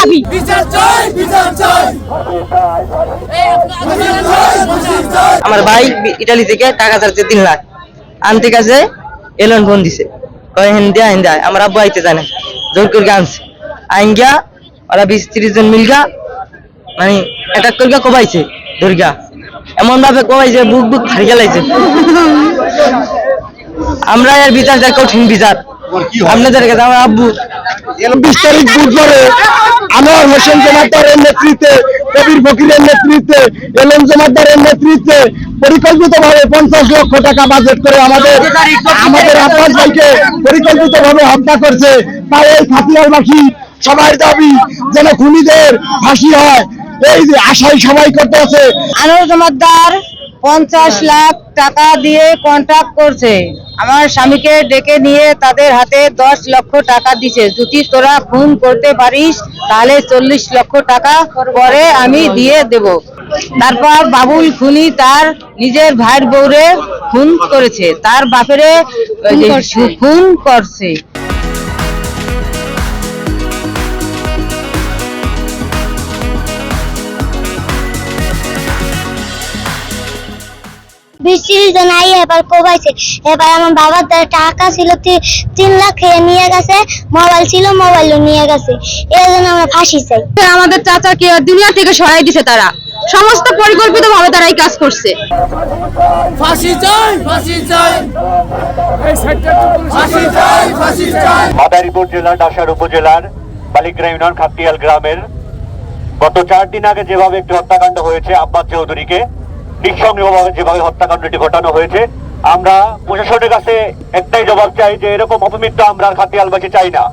দাবি। আমার ভাই ইটালি থেকে টাকা চাচ্ছে 3 লাখ আনতে কাছে এলন ফোন দিছে কয় হিন্দা আমার আব্বু আইতে জানে জোর করে আনছে আইঙ্গা ওরা 20-30 জন মিলগা মানে অ্যাটাক করে কোবাইছে দুর্গা এমন ভাবে কোবাইছে বুক ফাড়ি গেলাইছে। আমরা এর বিচার চাই, কঠিন বিচার আপনাদের কাছে। আমার আব্বু 20 তারিখ বুধবারে আনোয়ার হোসেন জমাদ্দারের নেতৃত্বে, কবির ফকিরের নেতৃত্বে, এলএম জমাদ্দারের নেতৃত্বে পরিকল্পিতভাবে 50 লক্ষ টাকা বাজেট করে আমাদের আব্বাস ভাইকে পরিকল্পিতভাবে হত্যা করছে। তাই এই খাতিয়ারবাসী সবার দাবি যেন খুনিদের ফাঁসি হয়, এই যে আশাই সবাই করতে আছে। আনোয়ার জমাদ্দার 50 লাখ টাকা দিয়ে কন্ট্রাক্ট করছে, আমার স্বামীকে ডেকে নিয়ে তাদের হাতে 10 লক্ষ টাকা দিছে, যদি তোরা খুন করতে পারিস তাহলে 40 লক্ষ টাকা পরে আমি দিয়ে দেব। তারপর বাবুল খুনি তার নিজের ভাইয়ের বউরে খুন করেছে, তার বাপেরে খুন করছে। বৃষ্টির জন্য এবার কোবাইছে। এবার আমার বাবার টাকা ছিল 3 লাখ নিয়ে গেছে, মোবাইল ছিল মোবাইলও নিয়ে গেছে। এর জন্য আমরা ফাঁসি চাই। আমাদের চাচাকে দুনিয়া থেকে সরাই দিছে, তারা সমস্ত পরিকল্পিত ভাবে তারা এই কাজ করছে। ফাঁসি চাই, ফাঁসি চাই, ফাঁসি চাই, ফাঁসি চাই। মাদারীপুর জেলার ডাসার উপজেলার বালিগ্রাম ইউনিয়ন খাতিয়াল গ্রামের গত 4 দিন আগে যেভাবে একটি হত্যাকাণ্ড হয়েছে, আব্বাস চৌধুরীকে নিঃসঙ্গভাবে যেভাবে হত্যাকাণ্ডটি ঘটানো হয়েছে, আমরা প্রশাসনের কাছে একটাই জবাব চাই যে এরকম অপমৃত্যু আমরা খাতিয়ালবাসী চাই না।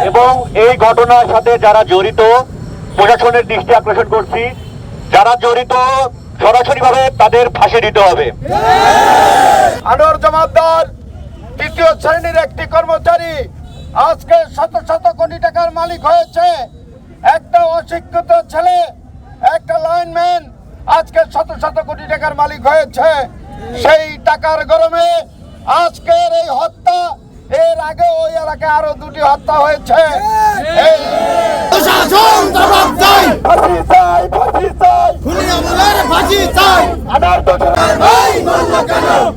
এবং এই ঘটনার সাথে যারা জড়িত প্রশাসনের দৃষ্টি আকর্ষণ করছি, যারা জড়িত সরাসরিভাবে তাদের ফাঁসি দিতে হবে। আনোয়ার জমাদ্দার 3য় শ্রেণীর একটি কর্মচারী আজকে শত শত কোটি টাকার মালিক হয়েছে। একটা অশিক্ষিত ছেলে, একটা লাইনম্যান আজকে শত শত কোটি টাকার মালিক হয়েছে। সেই টাকার গরমে আজকের এই হত্যা, এর আগে ওই এলাকায় আরো 2টি হত্যা হয়েছে। প্রশাসন জবাব চাই, ফাঁসি চাই, ফাঁসি চাই, খুনি আমলার ফাঁসি চাই। আনোয়ার জমাদ্দার ভাই বলল কেন?